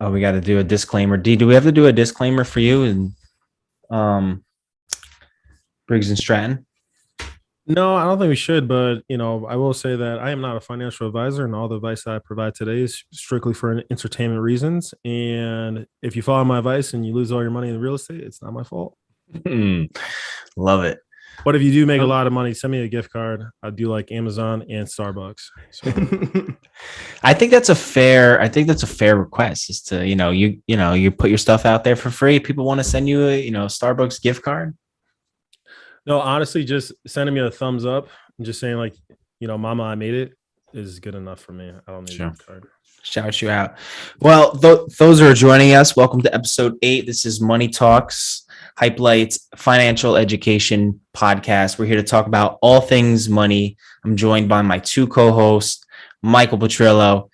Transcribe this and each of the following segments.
Oh, we got to do a disclaimer. D, do we have to do a disclaimer for you and um, Briggs and Stratton? No, I don't think we should, but I will say that I am not a financial advisor, and all the advice that I provide today is strictly for entertainment reasons. And if you follow my advice and you lose all your money in real estate, it's not my fault. Love it. But if you do make a lot of money, send me a gift card. I do like Amazon and Starbucks. So I think that's a fair. I think that's a fair request. Is to you put your stuff out there for free. People want to send you a Starbucks gift card. no, honestly, just sending me a thumbs up and just saying like, Mama, I made it is good enough for me. I don't need a gift card. Shout you out. Well, those are joining us. Welcome to episode 8. This is Money Talks, HypeLite's financial education podcast. We're here to talk about all things money. I'm joined by my two co-hosts, Michael Petrillo,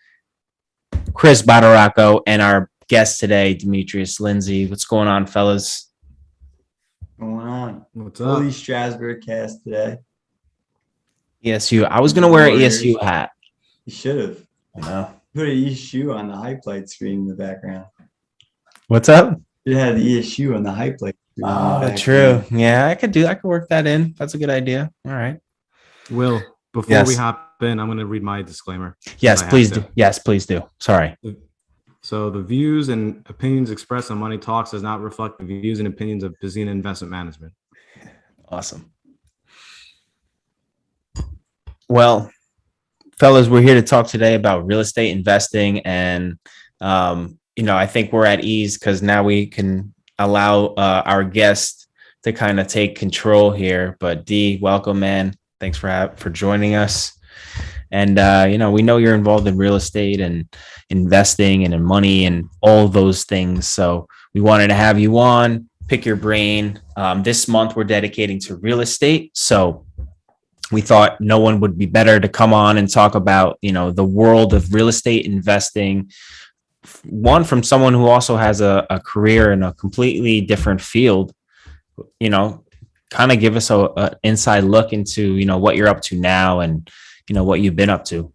Chris Badaracco, and our guest today, Demetrius, Lindsey. What's going on, fellas? Going on? What's up? Holy Strasburg cast today. ESU. I was gonna wear an ESU hat. You should have. I know. Put an ESU on the HypeLite screen in the background. What's up? It had the ESU on the HypeLite screen. Oh, true. Yeah, I could work that in. That's a good idea. All right. Will, before we hop in, I'm going to read my disclaimer. Yes, please do. Yes, please do. Sorry. So the views and opinions expressed on Money Talks does not reflect the views and opinions of Pzna Investment Management. Awesome. Well, fellas, we're here to talk today about real estate investing, and I think we're at ease because now we can allow our guest to kind of take control here. But D, welcome, man. Thanks for joining us. And we know you're involved in real estate and investing and in money and all those things. So we wanted to have you on, pick your brain. This month we're dedicating to real estate. So we thought no one would be better to come on and talk about, the world of real estate investing. One from someone who also has a career in a completely different field, kind of give us an inside look into, what you're up to now and, what you've been up to.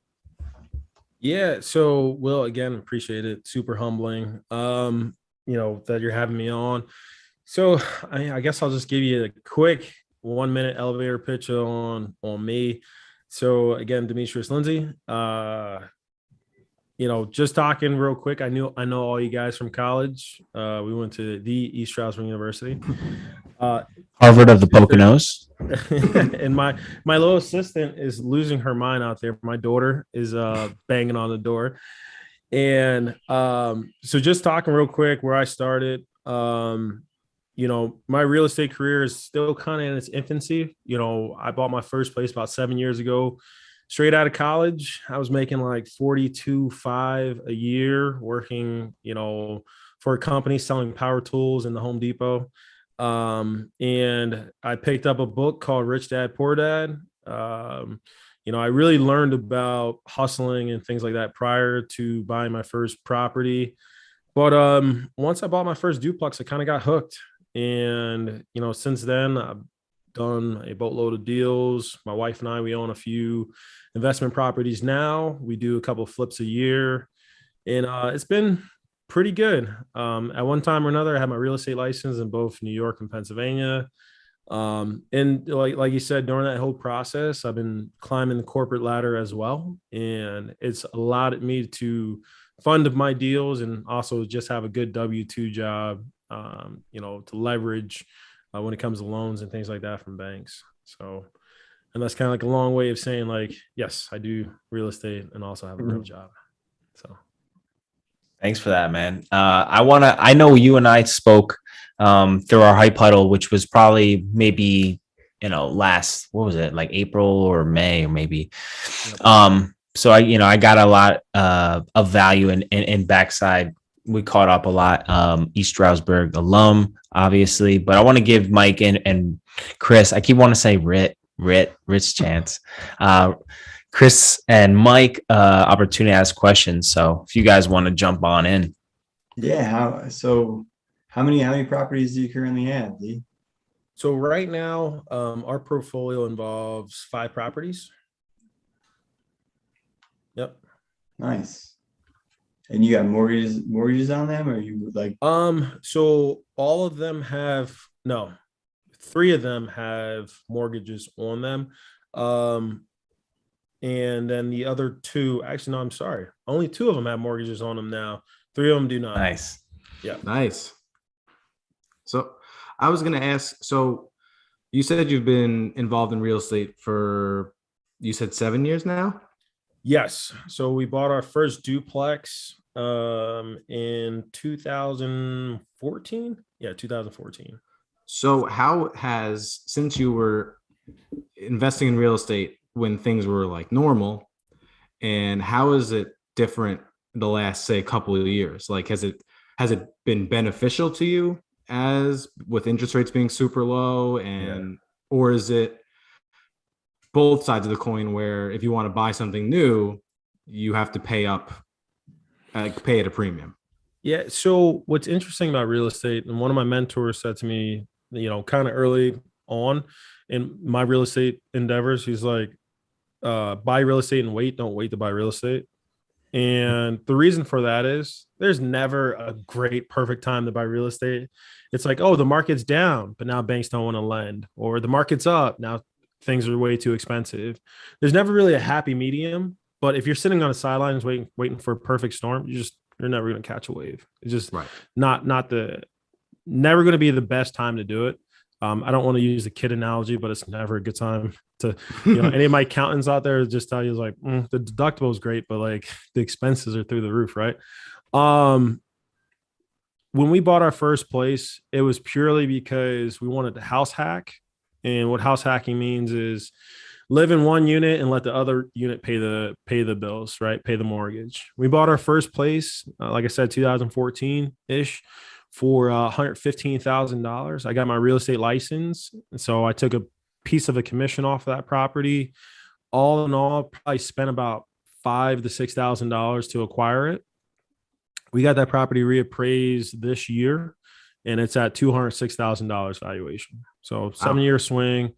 Yeah. So Will, again, appreciate it. Super humbling, that you're having me on. So I guess I'll just give you a quick 1-minute elevator pitch on me. So again, Demetrius, Lindsey, just talking real quick. I know all you guys from college. We went to the East Stroudsburg University, Harvard of the Poconos. And my little assistant is losing her mind out there. My daughter is banging on the door. And so just talking real quick where I started, my real estate career is still kind of in its infancy. I bought my first place about 7 years ago, straight out of college. I was making like $42,500 a year working, for a company selling power tools in the Home Depot. And I picked up a book called Rich Dad, Poor Dad. I really learned about hustling and things like that prior to buying my first property. But once I bought my first duplex, I kind of got hooked. And, since then, I've done a boatload of deals. My wife and I, we own a few investment properties now. We do a couple of flips a year. And it's been pretty good. At one time or another, I had my real estate license in both New York and Pennsylvania. And like you said, during that whole process, I've been climbing the corporate ladder as well. And it's allowed me to fund my deals and also just have a good W-2 job, to leverage when it comes to loans and things like that from banks. So, and that's kind of like a long way of saying like, yes, I do real estate and also have a real job. So. Thanks for that, man. I know you and I spoke through our hype huddle, which was probably maybe, what was it? Like April or May or maybe. Yep. So I got a lot of value in backside. We caught up a lot. East Stroudsburg alum, obviously, but I want to give Mike and Chris, I keep wanting to say Rich Chance. Chris and Mike, opportunity to ask questions. So if you guys want to jump on in. Yeah. How many properties do you currently have, D? So right now, our portfolio involves 5 properties. Yep. Nice. And you got mortgages on them, or you like? So all of them have no, three of them have mortgages on them. And then the other two, actually, no, I'm sorry. Only two of them have mortgages on them now. Three of them do not. Nice. Yeah. Nice. So I was going to ask, so you said you've been involved in real estate for, you said 7 years now? Yes. So we bought our first duplex in 2014. Yeah, 2014. So how has, since you were investing in real estate when things were like normal, and how is it different the last, say, couple of years? Like, has it been beneficial to you as with interest rates being super low, and or is it both sides of the coin where if you want to buy something new, you have to pay up, pay at a premium? Yeah. So what's interesting about real estate, and one of my mentors said to me, kind of early on in my real estate endeavors, he's like, buy real estate and wait, don't wait to buy real estate. And the reason for that is there's never a great, perfect time to buy real estate. It's like, oh, the market's down, but now banks don't want to lend, or the market's up. Now things are way too expensive. There's never really a happy medium. But if you're sitting on the sidelines waiting for a perfect storm, you're never going to catch a wave. It's just Right. never going to be the best time to do it. I don't want to use the kid analogy, but it's never a good time to, any of my accountants out there just tell you like, the deductible is great, but like the expenses are through the roof. Right. When we bought our first place, it was purely because we wanted to house hack. And what house hacking means is live in one unit and let the other unit pay the bills, right? Pay the mortgage. We bought our first place, like I said, 2014 ish, for $115,000. I got my real estate license, and so I took a piece of a commission off of that property. All in all, probably spent about $5,000 to $6,000 to acquire it. We got that property reappraised this year, and it's at $206,000 valuation. So 7-year swing.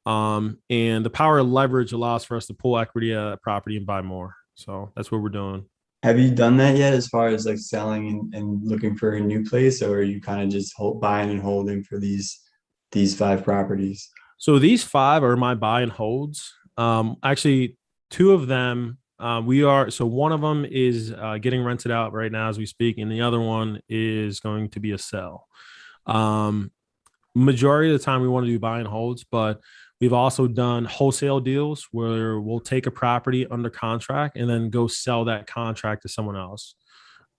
And the power of leverage allows for us to pull equity out of that property and buy more. So that's what we're doing. Have you done that yet, as far as like selling and looking for a new place, or are you kind of just buying and holding for these 5 properties? So these 5 are my buy and holds. Actually, 2 of them so one of them is getting rented out right now as we speak, and the other one is going to be a sell. Majority of the time we want to do buy and holds, but we've also done wholesale deals where we'll take a property under contract and then go sell that contract to someone else.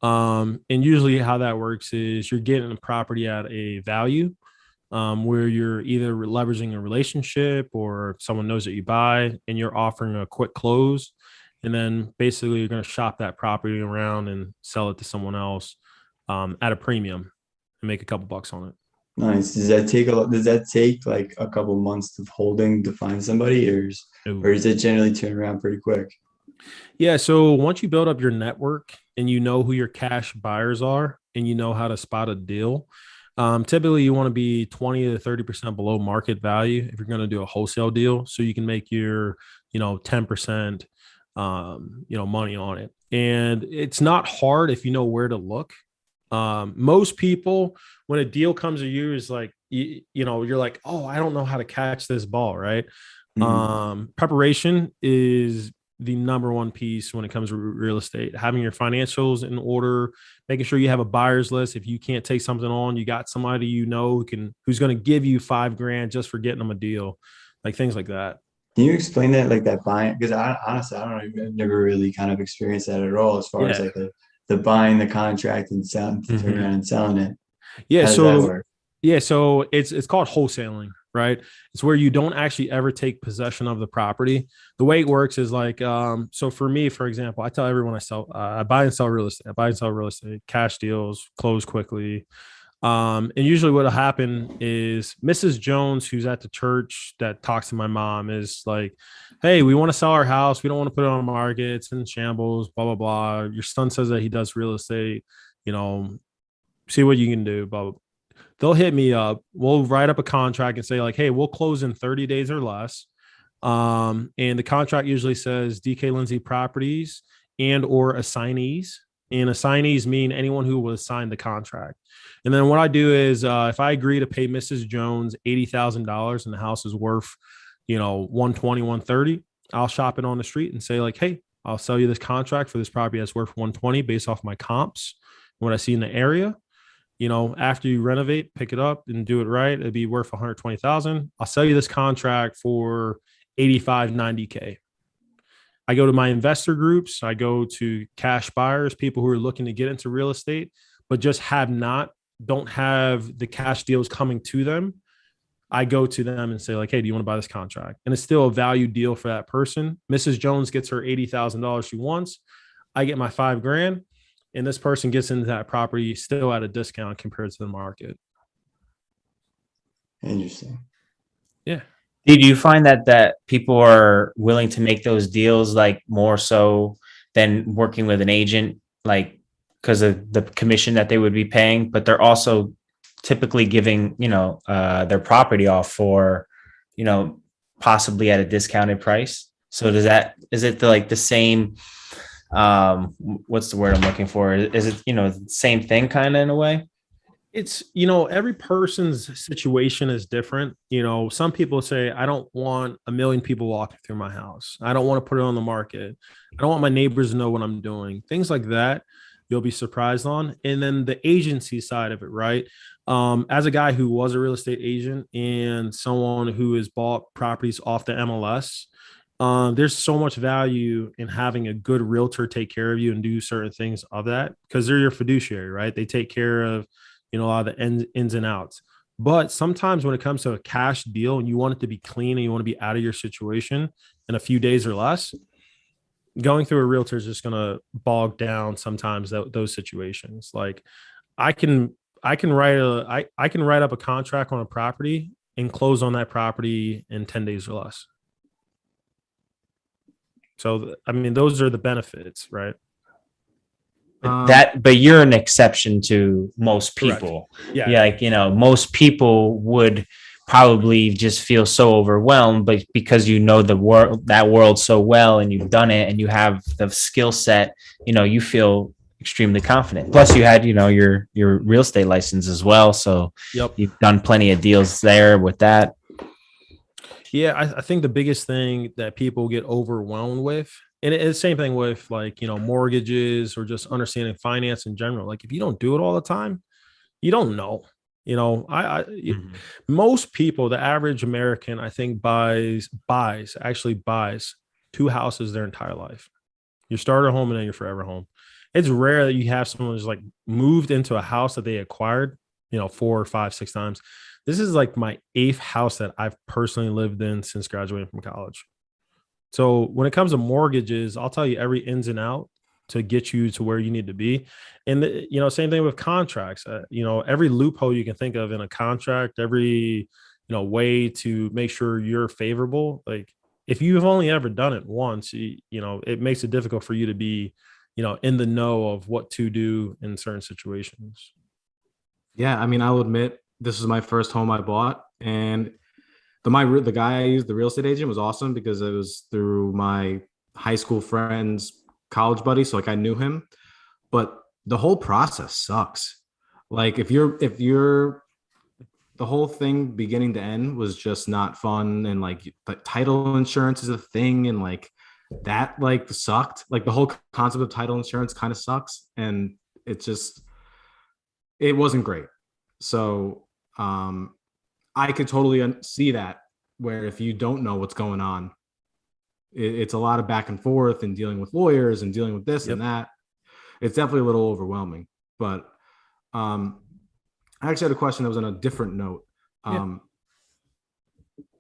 And usually how that works is you're getting a property at a value where you're either leveraging a relationship or someone knows that you buy, and you're offering a quick close. And then basically you're going to shop that property around and sell it to someone else at a premium and make a couple bucks on it. Nice. Does that take like a couple months of holding to find somebody, or is it generally turn around pretty quick? Yeah. So once you build up your network and you know who your cash buyers are and you know how to spot a deal, typically you want to be 20 to 30% below market value if you're going to do a wholesale deal, so you can make your 10% money on it. And it's not hard if you know where to look. Most people, when a deal comes to you, is like, you're like, oh, I don't know how to catch this ball, right? Mm-hmm. Preparation is the number one piece when it comes to real estate. Having your financials in order, making sure you have a buyer's list. If you can't take something on, you got somebody who's going to give you $5,000 just for getting them a deal, like things like that. Can you explain that, like that buying? Because honestly, I don't know, I've never really kind of experienced that at all, as far as like the buying the contract and selling, turning around and selling it. Yeah. How does that work? Yeah. So it's called wholesaling, right? It's where you don't actually ever take possession of the property. The way it works is like, so for me, for example, I tell everyone I buy and sell real estate. I buy and sell real estate, cash deals, close quickly. And usually what'll happen is Mrs. Jones, who's at the church that talks to my mom, is like, hey, we want to sell our house. We don't want to put it on the market. It's in shambles, blah, blah, blah. Your son says that he does real estate, see what you can do, blah, blah. They'll hit me up. We'll write up a contract and say like, hey, we'll close in 30 days or less. And the contract usually says DK Lindsey Properties and or assignees. and assignees mean anyone who was signed the contract. And then what I do is if I agree to pay Mrs. Jones $80,000 and the house is worth, 120, 130, I'll shop it on the street and say like, hey, I'll sell you this contract for this property that's worth 120 based off my comps, what I see in the area. After you renovate, pick it up and do it right, it'd be worth 120,000. I'll sell you this contract for 85, 90K. I go to my investor groups. I go to cash buyers, people who are looking to get into real estate, but just don't have the cash deals coming to them. I go to them and say like, hey, do you want to buy this contract? And it's still a value deal for that person. Mrs. Jones gets her $80,000 she wants. I get my $5,000, and this person gets into that property still at a discount compared to the market. Interesting. Yeah. Do you find that people are willing to make those deals like more so than working with an agent, like because of the commission that they would be paying, but they're also typically giving, their property off for, possibly at a discounted price? So is it the same, what's the word I'm looking for? Is it, the same thing kind of in a way? It's, every person's situation is different. Some people say, I don't want a million people walking through my house. I don't want to put it on the market. I don't want my neighbors to know what I'm doing. Things like that, you'll be surprised on. And then the agency side of it, right? As a guy who was a real estate agent and someone who has bought properties off the MLS, there's so much value in having a good realtor take care of you and do certain things of that, because they're your fiduciary, right? They take care of a lot of the ins and outs. But sometimes when it comes to a cash deal and you want it to be clean and you want to be out of your situation in a few days or less, going through a realtor is just going to bog down sometimes those situations. Like I can write up a contract on a property and close on that property in 10 days or less. So, those are the benefits, right? But you're an exception to most people. Correct. Yeah. Most people would probably just feel so overwhelmed, but because that world so well and you've done it and you have the skill set, you feel extremely confident. Plus you had, your real estate license as well. So yep. You've done plenty of deals there with that. Yeah. I think the biggest thing that people get overwhelmed with, and it's the same thing with mortgages or just understanding finance in general. Like if you don't do it all the time, you don't know. Most people, the average American, I think buys 2 houses their entire life. Your starter home and then your forever home. It's rare that you have someone who's like moved into a house that they acquired, 4, 5, 6 times. This is like my 8th house that I've personally lived in since graduating from college. So when it comes to mortgages, I'll tell you every ins and out to get you to where you need to be. And, same thing with contracts, every loophole you can think of in a contract, every, way to make sure you're favorable. Like if you've only ever done it once, it makes it difficult for you to be, in the know of what to do in certain situations. Yeah. I'll admit this is my first home I bought, and the guy I used, the real estate agent, was awesome because it was through my high school friend's college buddy. So like I knew him, but the whole process sucks. Like if you're the whole thing beginning to end was just not fun. And like, but title insurance is a thing. And like that like sucked. Like the whole concept of title insurance kind of sucks. And it wasn't great. So, I could totally see that, where if you don't know what's going on, it's a lot of back and forth and dealing with lawyers and dealing with this and that. It's definitely a little overwhelming. But I actually had a question that was on a different note.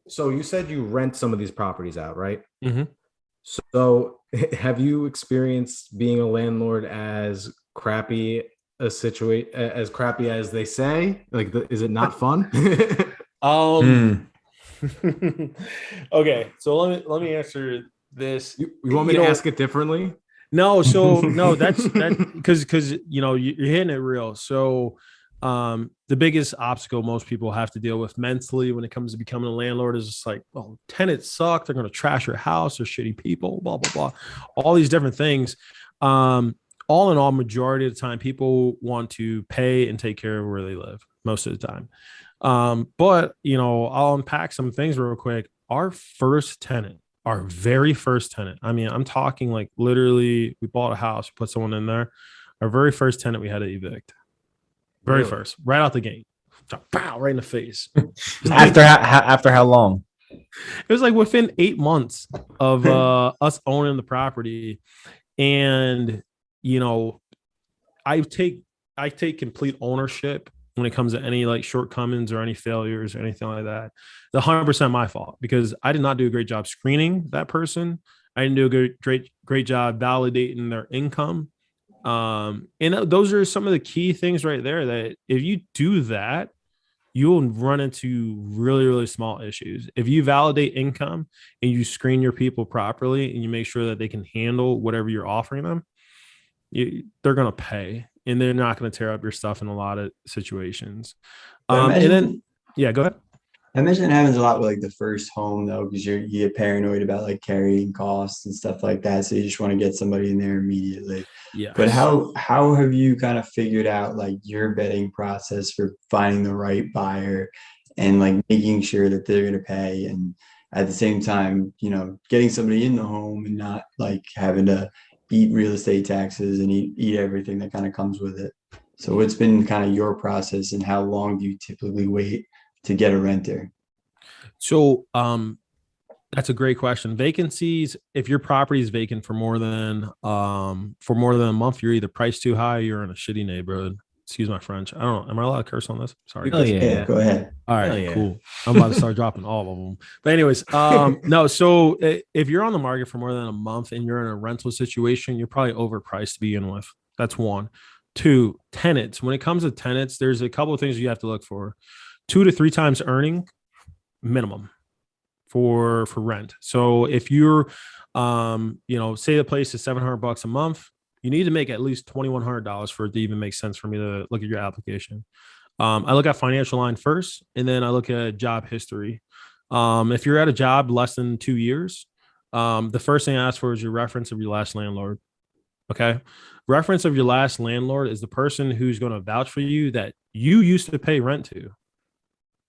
So you said you rent some of these properties out, right? Mm-hmm. So have you experienced being a landlord as crappy as they say? Like, is it not fun? Okay, so let me answer this. You want me to ask it differently? No, so no, that's because you're hitting it real. So the biggest obstacle most people have to deal with mentally when it comes to becoming a landlord is just like, oh, tenants suck, they're going to trash your house, they're shitty people, blah blah blah, all these different things. all in all, majority of the time, people want to pay and take care of where they live most of the time. But I'll unpack some things real quick. Our very first tenant. I mean, I'm talking like literally, we bought a house, put someone in there. Our very first tenant, we had to evict. Very first, right out the gate. Pow, right in the face. After how long? It was like within 8 months of us owning the property. And, I take complete ownership when it comes to any like shortcomings or any failures or anything like that. It's 100% my fault because I did not do a great job screening that person. I didn't do a great job validating their income. And those are some of the key things right there that if you do that, you'll run into really, really small issues. If you validate income and you screen your people properly and you make sure that they can handle whatever you're offering them, they're going to pay and they're not going to tear up your stuff in a lot of situations. Go ahead. I imagine it happens a lot with like the first home though, because you get paranoid about like carrying costs and stuff like that. So you just want to get somebody in there immediately. Yeah. But how have you kind of figured out like your vetting process for finding the right buyer and like making sure that they're going to pay, and at the same time, getting somebody in the home and not like having to eat real estate taxes and eat everything that kind of comes with it. So what's been kind of your process, and how long do you typically wait to get a renter? So that's a great question. Vacancies, if your property is vacant for more than a month, you're either priced too high or you're in a shitty neighborhood. Excuse my French. I don't know. Am I allowed to curse on this? Sorry. Oh, yeah. Go ahead. All right, cool. I'm about to start dropping all of them. But anyways, no. So if you're on the market for more than a month and you're in a rental situation, you're probably overpriced to begin with. That's one. Two, tenants. When it comes to tenants, there's a couple of things you have to look for. 2 to 3 times earning minimum for rent. So if you're, say the place is $700 a month, you need to make at least $2,100 for it to even make sense for me to look at your application. I look at financial line first, and then I look at job history. If you're at a job less than 2 years, the first thing I ask for is your reference of your last landlord. Okay. Reference of your last landlord is the person who's going to vouch for you that you used to pay rent to.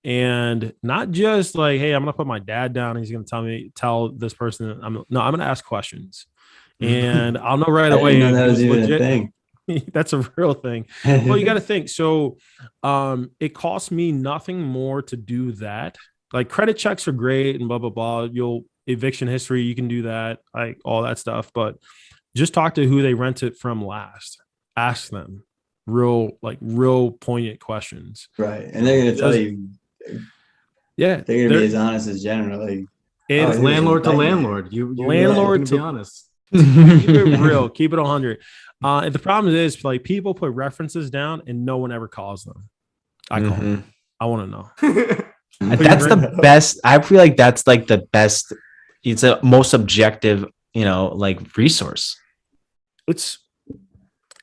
And not just like, hey, I'm going to put my dad down. And he's going to tell this person, I'm going to ask questions, and I'll know right away. I didn't know that was even a thing. That's a real thing. Well, you got to think. So it costs me nothing more to do that. Like credit checks are great and blah, blah, blah. Eviction history, you can do that, like all that stuff. But just talk to who they rented from last. Ask them real poignant questions. Right. And they're going to tell you. Yeah. They're going to be as honest as generally. It's landlord to landlord. You landlord to be honest. Keep it real. Keep it 100. And the problem is like people put references down and no one ever calls them. I call them. I want to know. That's the best. I feel like that's like the best. It's a most objective, like resource. It's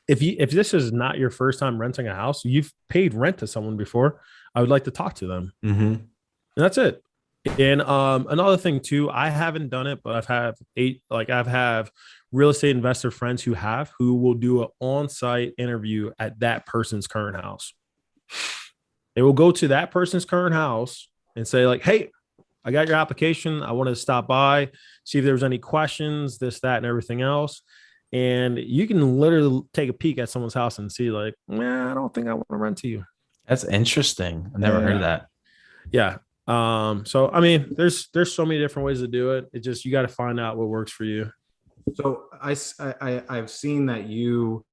if this is not your first time renting a house, you've paid rent to someone before, I would like to talk to them. And that's it. And another thing too, I haven't done it, but I've have real estate investor friends who will do an on-site interview at that person's current house. They will go to that person's current house and say like, hey, I got your application. I wanted to stop by, see if there was any questions, this, that, and everything else. And you can literally take a peek at someone's house and see like, I don't think I want to rent to you. That's interesting. I've never heard of that. Yeah. So, I mean, there's so many different ways to do it. It just, you got to find out what works for you. So I've seen that you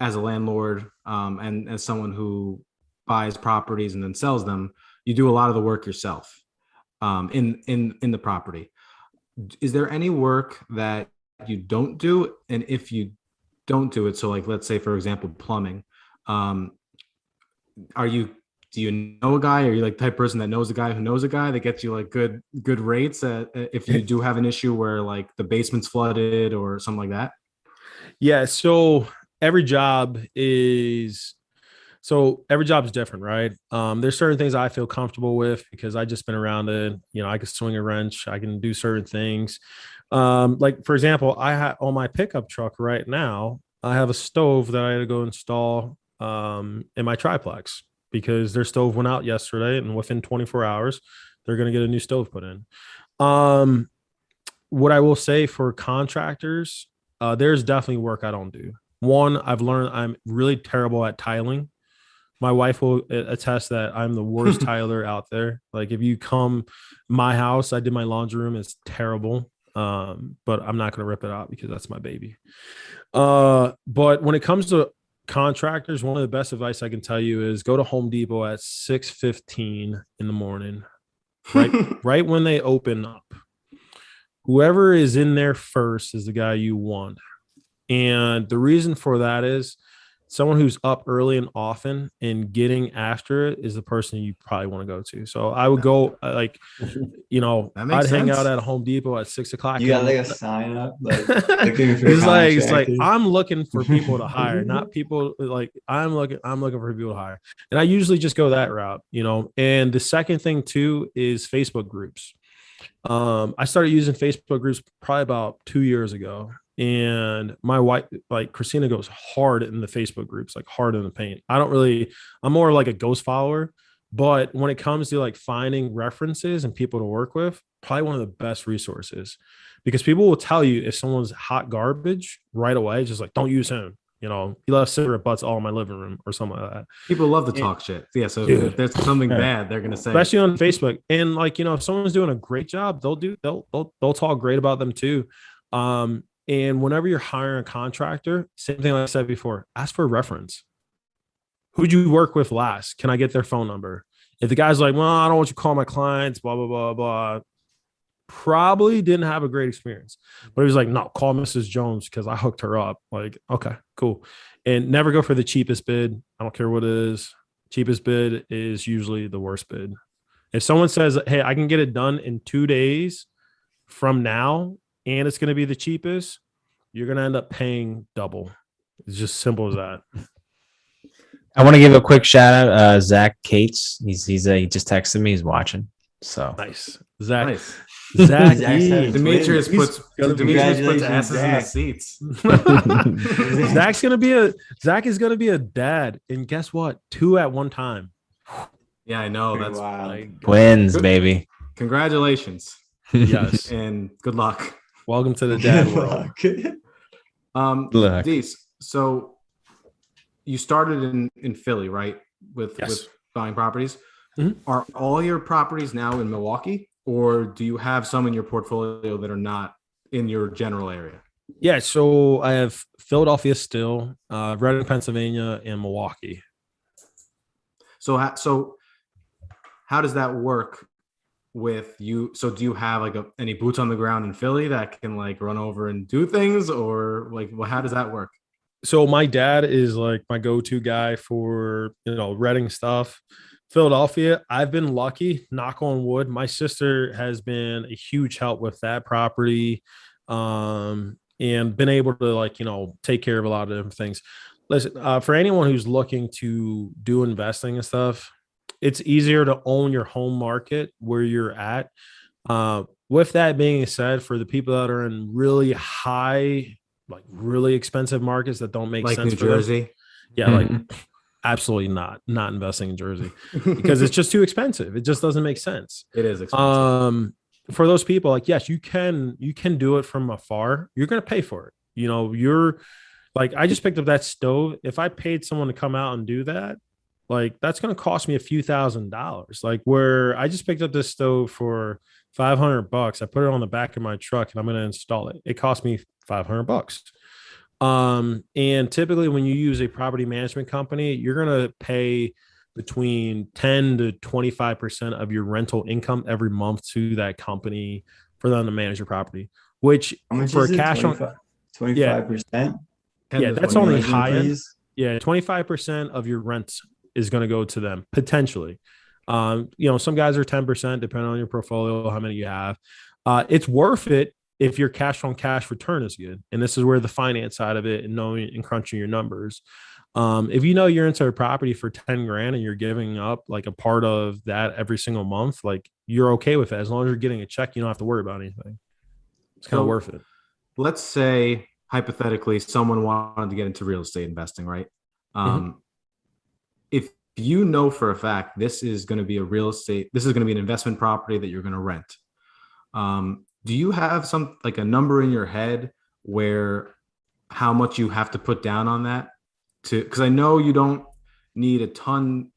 as a landlord, and as someone who buys properties and then sells them, you do a lot of the work yourself, in the property. Is there any work that you don't do? And if you don't do it, so like, let's say for example, plumbing, do you know a guy? Are you like the type of person that knows a guy who knows a guy that gets you like good rates if you do have an issue where like the basement's flooded or something like that? Yeah. So every job is different, right? There's certain things I feel comfortable with because I just been around it. I can swing a wrench. I can do certain things. Like for example, I have on my pickup truck right now, I have a stove that I had to go install in my triplex because their stove went out yesterday, and within 24 hours, they're going to get a new stove put in. What I will say for contractors, there's definitely work I don't do. One, I've learned I'm really terrible at tiling. My wife will attest that I'm the worst tiler out there. Like if you come my house, I did my laundry room. It's terrible. But I'm not going to rip it out because that's my baby. But when it comes to contractors, one of the best advice I can tell you is go to Home Depot at 6:15 in the morning, right when they open up. Whoever is in there first is the guy you want. And the reason for that is someone who's up early and often and getting after it is the person you probably want to go to. So I would go I'd hang out at a Home Depot at 6:00. You got like a sign up, like looking for it's like I'm looking for people to hire, not people like I'm looking for people to hire. And I usually just go that route, And the second thing too is Facebook groups. I started using Facebook groups probably about 2 years ago. And my wife, like Christina, goes hard in the Facebook groups, like hard in the paint. I'm more like a ghost follower. But when it comes to like finding references and people to work with, probably one of the best resources because people will tell you if someone's hot garbage right away, just like, don't use him. He left cigarette butts all in my living room or something like that. People love to talk shit. Yeah. So if there's something bad, they're going to say, especially on Facebook. And like, if someone's doing a great job, they'll talk great about them too. And whenever you're hiring a contractor, same thing like I said before, ask for a reference. Who'd you work with last? Can I get their phone number? If the guy's like, well, I don't want you to call my clients, blah, blah, blah, blah, probably didn't have a great experience. But he was like, no, call Mrs. Jones because I hooked her up. Like, okay, cool. And never go for the cheapest bid. I don't care what it is. Cheapest bid is usually the worst bid. If someone says, hey, I can get it done in 2 days from now, and it's going to be the cheapest, you're going to end up paying double. It's just simple as that. I want to give a quick shout out. Zach Cates. He just texted me. He's watching. So nice. Zach. Nice. Zach. Demetrius puts asses in the seats. Zach is going to be a dad. And guess what? 2 at one time. Yeah, I know. That's wild. Twins, baby. Congratulations. Yes. And good luck. Welcome to the dad world. Dees, so you started in Philly, right? With buying properties. Mm-hmm. Are all your properties now in Milwaukee, or do you have some in your portfolio that are not in your general area? Yeah, so I have Philadelphia still, Reading, Pennsylvania, and Milwaukee. So how does that work with you? So do you have like any boots on the ground in Philly that can like run over and do things, or like, well, how does that work? So my dad is like my go-to guy for, Reading stuff. Philadelphia, I've been lucky, knock on wood. My sister has been a huge help with that property and been able to take care of a lot of different things. Listen, for anyone who's looking to do investing and stuff, it's easier to own your home market where you're at. With that being said, for the people that are in really high, like really expensive markets that don't make like sense New for them, Jersey. Yeah, like absolutely not investing in Jersey because it's just too expensive. It just doesn't make sense. It is expensive. For those people, like, yes, you can do it from afar. You're going to pay for it. You're like, I just picked up that stove. If I paid someone to come out and do that, like that's going to cost me a few $1,000s. Like where I just picked up this stove for $500. I put it on the back of my truck and I'm going to install it. It cost me $500. And typically when you use a property management company, you're going to pay between 10 to 25% of your rental income every month to that company for them to manage your property, which for cash 25%. Yeah, that's only high end. Yeah, 25% of your rent is going to go to them potentially. Some guys are 10% depending on your portfolio, how many you have. It's worth it if your cash on cash return is good. And this is where the finance side of it and knowing and crunching your numbers. If you're into a property for 10 grand and you're giving up like a part of that every single month, like you're okay with it. As long as you're getting a check, you don't have to worry about anything. It's kind of worth it. Let's say hypothetically someone wanted to get into real estate investing, right? Mhm. If you know for a fact this is going to be an investment property that you're going to rent, do you have a number in your head where how much you have to put down on that? Because I know you don't need a ton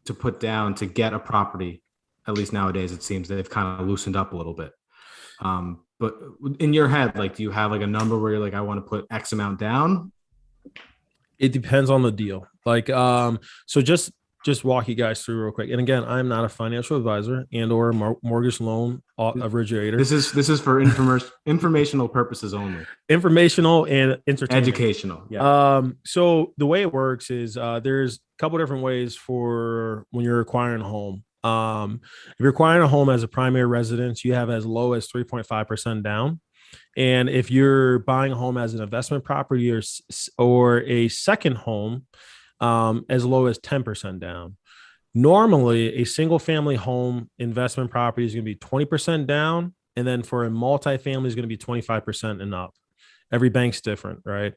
to put down to get a property. At least nowadays, it seems they've kind of loosened up a little bit. But in your head, do you have a number where you're I want to put X amount down? It depends on the deal. So just walk you guys through real quick. And again, I'm not a financial advisor and or a mortgage loan originator. This is for informational purposes only. Informational and entertainment. Educational. Yeah. So the way it works is there's a couple different ways for when you're acquiring a home. If you're acquiring a home as a primary residence, you have as low as 3.5% down. And if you're buying a home as an investment property or a second home, as low as 10% down. Normally, a single family home investment property is going to be 20% down. And then for a multifamily is going to be 25% and up. Every bank's different, right?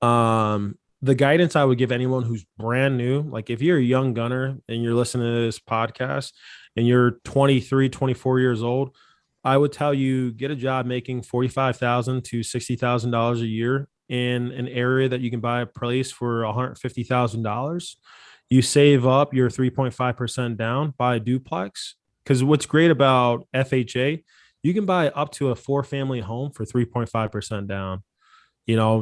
The guidance I would give anyone who's brand new, if you're a young gunner and you're listening to this podcast and you're 23, 24 years old, I would tell you get a job making $45,000 to $60,000 a year in an area that you can buy a place for $150,000. You save up your 3.5% down, buy a duplex. Because what's great about FHA, you can buy up to a 4-family home for 3.5% down.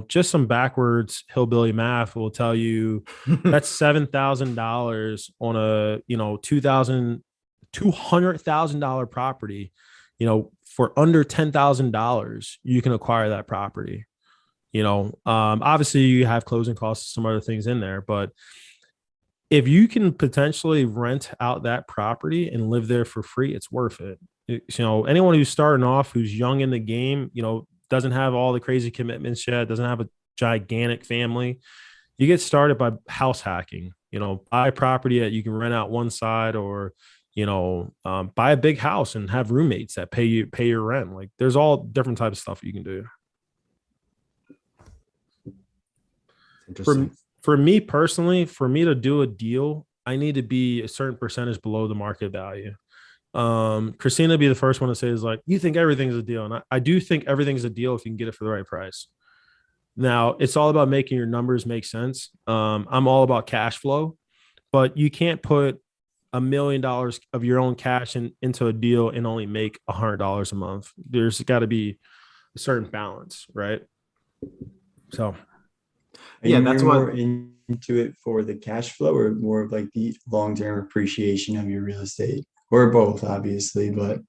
Just some backwards hillbilly math will tell you that's $7,000 on a $200,000 property. For under $10,000, you can acquire that property. Obviously you have closing costs, some other things in there, but if you can potentially rent out that property and live there for free, it's worth it. Anyone who's starting off, who's young in the game, doesn't have all the crazy commitments yet, doesn't have a gigantic family, you get started by house hacking. Buy a property that you can rent out one side, or buy a big house and have roommates that pay your rent. There's all different types of stuff you can do. For me personally, for me to do a deal, I need to be a certain percentage below the market value. Christina be the first one to say is you think everything's a deal. And I do think everything's a deal if you can get it for the right price. Now it's all about making your numbers make sense. I'm all about cash flow, but you can't put $1 million of your own cash into a deal and only make $100 a month. There's got to be a certain balance, right? So, yeah, that's more into it for the cash flow, or more of the long-term appreciation of your real estate, or both, obviously. But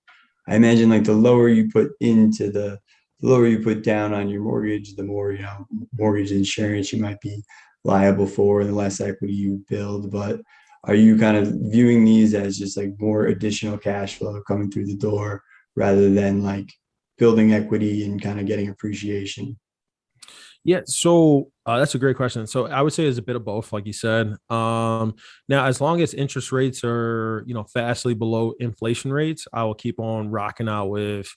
I imagine the lower you put down on your mortgage, the more mortgage insurance you might be liable for, and the less equity you build. But are you kind of viewing these as just more additional cash flow coming through the door rather than building equity and kind of getting appreciation? Yeah. So that's a great question. So I would say it's a bit of both, like you said. Now, as long as interest rates are, vastly below inflation rates, I will keep on rocking out with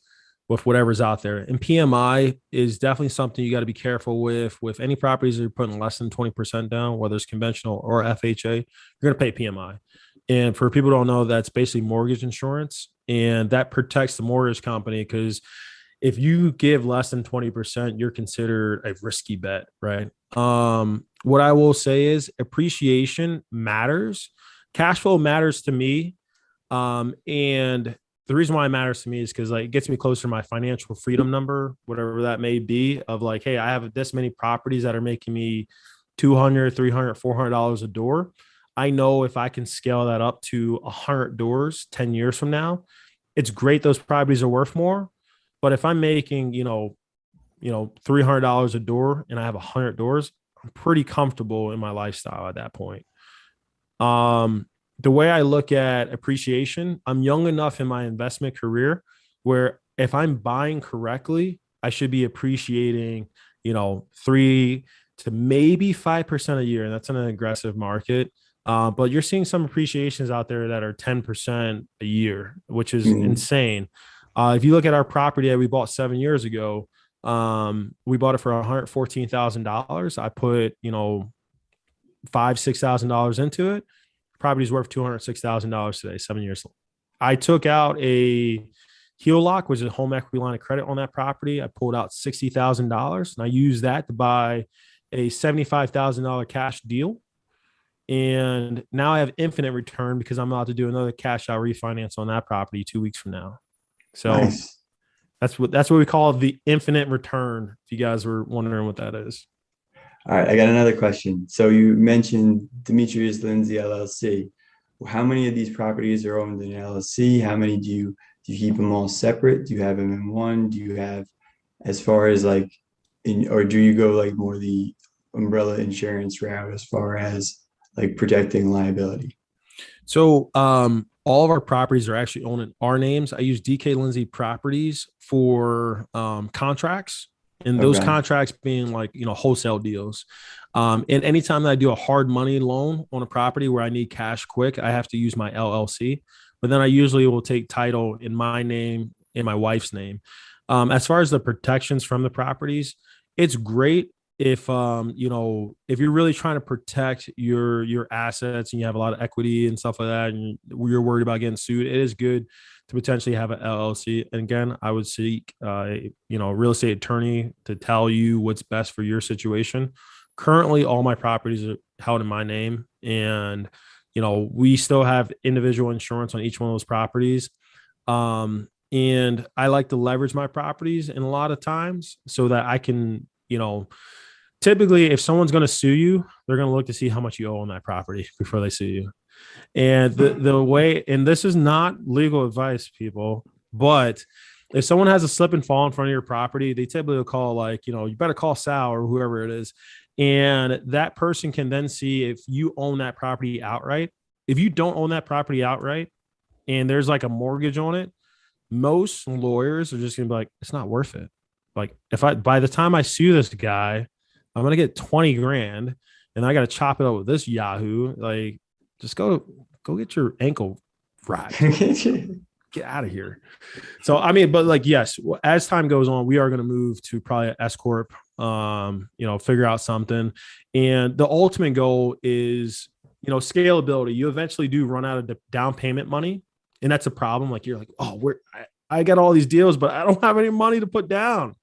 whatever's out there. And PMI is definitely something you got to be careful with any properties that you're putting less than 20% down, whether it's conventional or FHA, you're going to pay PMI. And for people who don't know, that's basically mortgage insurance, and that protects the mortgage company, because if you give less than 20%, you're considered a risky bet, right? What I will say is appreciation matters. Cash flow matters to me. And the reason why it matters to me is because it gets me closer to my financial freedom number, whatever that may be, of hey, I have this many properties that are making me $200, $300, $400 a door. I know if I can scale that up to 100 doors 10 years from now, it's great. Those properties are worth more. But if I'm making, $300 a door and I have 100 doors, I'm pretty comfortable in my lifestyle at that point. The way I look at appreciation, I'm young enough in my investment career where if I'm buying correctly, I should be appreciating, 3 to maybe 5% a year. And that's an aggressive market. But you're seeing some appreciations out there that are 10% a year, which is insane. If you look at our property that we bought 7 years ago, We bought it for $114,000. I put, $5,000-$6,000 into it. Property's worth $206,000 today, 7 years. I took out a HELOC, which is a home equity line of credit on that property. I pulled out $60,000 and I used that to buy a $75,000 cash deal. And now I have infinite return because I'm about to do another cash out refinance on that property 2 weeks from now. So Nice. that's what we call the infinite return. If you guys were wondering what that is. All right, I got another question. So you mentioned Demetrius Lindsey LLC. How many of these properties are owned in LLC? How many do you keep them all separate? Do you have them in one? Do you have, as far as like, or do you go like more the umbrella insurance route as far as like protecting liability? So all of our properties are actually owned in our names. I use DK Lindsey Properties for contracts. And those contracts being like, wholesale deals. And anytime that I do a hard money loan on a property where I need cash quick, I have to use my LLC. But then I usually will take title in my name, in my wife's name. As far as the protections from the properties, it's great if if you're really trying to protect your assets and you have a lot of equity and stuff like that, and you're worried about getting sued. It is good to potentially have an LLC. And again, I would seek a real estate attorney to tell you what's best for your situation. Currently, all my properties are held in my name, and we still have individual insurance on each one of those properties. And I like to leverage my properties in a lot of times so that I can, typically if someone's going to sue you, they're going to look to see how much you owe on that property before they sue you. And the way, and this is not legal advice, people, but if someone has a slip and fall in front of your property, they typically will call you better call Sal or whoever it is. And that person can then see if you own that property outright. If you don't own that property outright and there's like a mortgage on it, most lawyers are just going to be like, it's not worth it. Like by the time I sue this guy, I'm going to get 20 grand and I got to chop it up with this Yahoo. Like, just go get your ankle wrapped. Get out of here. So, yes, as time goes on, we are going to move to probably an S Corp, figure out something. And the ultimate goal is, scalability. You eventually do run out of the down payment money. And that's a problem. Like you're like, I got all these deals, but I don't have any money to put down.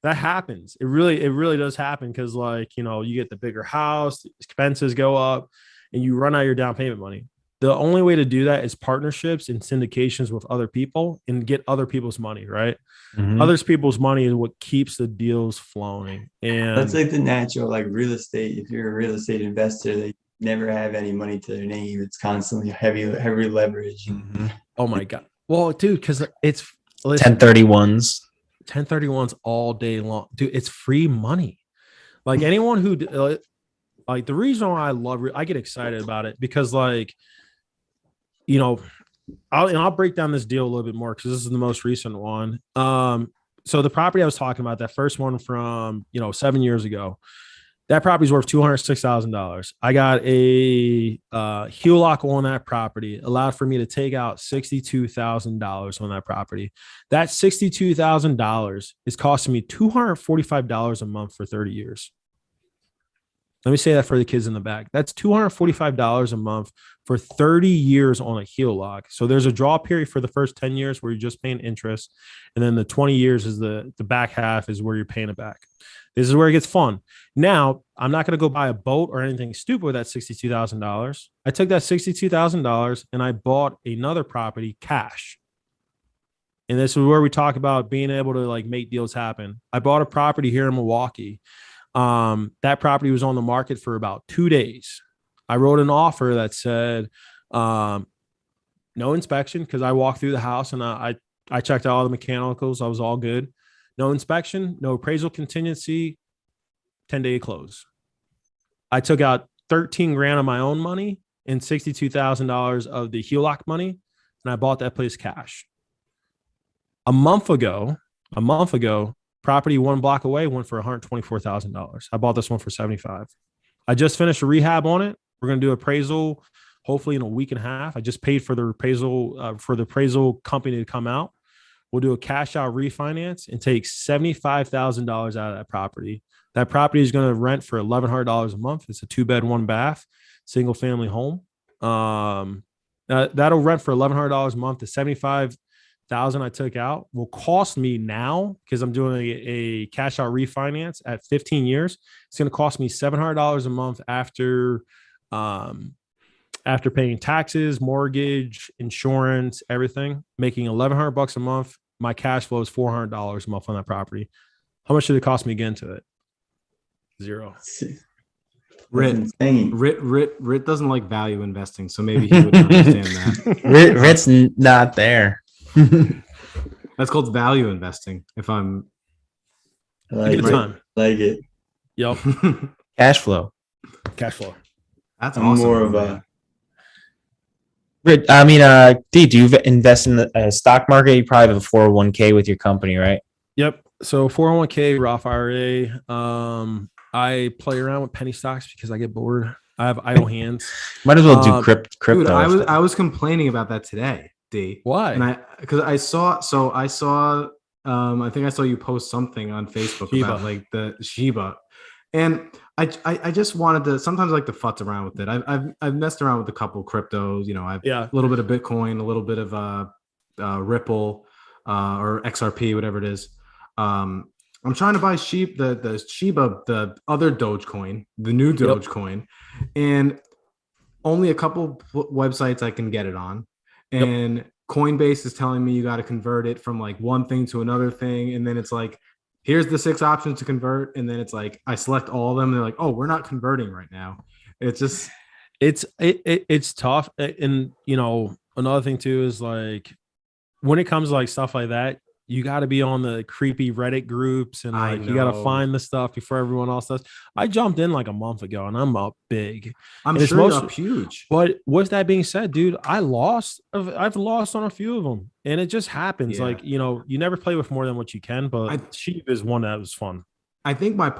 That happens. It really does happen. Cause you get the bigger house, the expenses go up and you run out of your down payment money. The only way to do that is partnerships and syndications with other people and get other people's money, right? Mm-hmm. Other people's money is what keeps the deals flowing. And that's like the natural, like real estate. If you're a real estate investor, they never have any money to their name. It's constantly heavy leverage. Mm-hmm. Oh my God. Well, dude, because it's 1031s. 1031s all day long. Dude, it's free money. Like anyone who like the reason why I get excited about it because I'll break down this deal a little bit more because this is the most recent one. So the property I was talking about, that first one from 7 years ago, that property's worth $206,000. I got a HELOC on that property, allowed for me to take out $62,000 on that property. That $62,000 is costing me $245 a month for 30 years. Let me say that for the kids in the back. That's $245 a month for 30 years on a HELOC. So there's a draw period for the first 10 years where you're just paying interest. And then the 20 years is the back half is where you're paying it back. This is where it gets fun. Now, I'm not going to go buy a boat or anything stupid with that $62,000. I took that $62,000 and I bought another property cash. And this is where we talk about being able to make deals happen. I bought a property here in Milwaukee. That property was on the market for about 2 days. I wrote an offer that said, no inspection. Cause I walked through the house and I checked out all the mechanicals. I was all good. No inspection, no appraisal contingency, 10-day close. I took out 13 grand of my own money and $62,000 of the HELOC money. And I bought that place cash. A month ago, property one block away went for $124,000. I bought this one for $75,000. I just finished a rehab on it. We're going to do appraisal, hopefully in a week and a half. I just paid for the appraisal company to come out. We'll do a cash out refinance and take $75,000 out of that property. That property is going to rent for $1,100 a month. It's a 2-bed, 1-bath, single family home. That'll rent for $1,100 a month. The $75,000 I took out will cost me now, because I'm doing a cash out refinance at 15 years. It's going to cost me $700 a month after paying taxes, mortgage, insurance, everything, making $1,100 a month. My cash flow is $400 a month on that property. How much did it cost me to get into it? Zero. Rit doesn't like value investing, so maybe he would understand that. Rit's not there. That's called value investing. If I'm like it. Yep. Cash flow. That's I'm awesome. more of a I mean, D, do you invest in the stock market? You probably have a 401k with your company, right? Yep. So 401k, Roth IRA. I play around with penny stocks because I get bored. I have idle hands. Might as well do crypto. Dude, I was complaining about that today, D. Why? And I saw I think I saw you post something on Facebook about like the Shiba. And I just wanted to, sometimes I like to futz around with it. I've messed around with a couple cryptos, I've a little bit of Bitcoin, a little bit of Ripple or XRP, whatever it is. I'm trying to buy the Shiba, the other Dogecoin, the new Dogecoin, and only a couple websites I can get it on. And Coinbase is telling me you got to convert it from like one thing to another thing. And then it's like, here's the 6 options to convert. And then it's like, I select all of them. And they're like, oh, we're not converting right now. It's just, it's tough. And, another thing too, is like, when it comes to like stuff like that, you got to be on the creepy Reddit groups and like you got to find the stuff before everyone else does. I jumped in like a month ago and I'm up big. I'm sure you're up huge. But with that being said, dude, I've lost on a few of them, and it just happens. Yeah. Like, you never play with more than what you can, but Sheep is one that was fun. I think I'm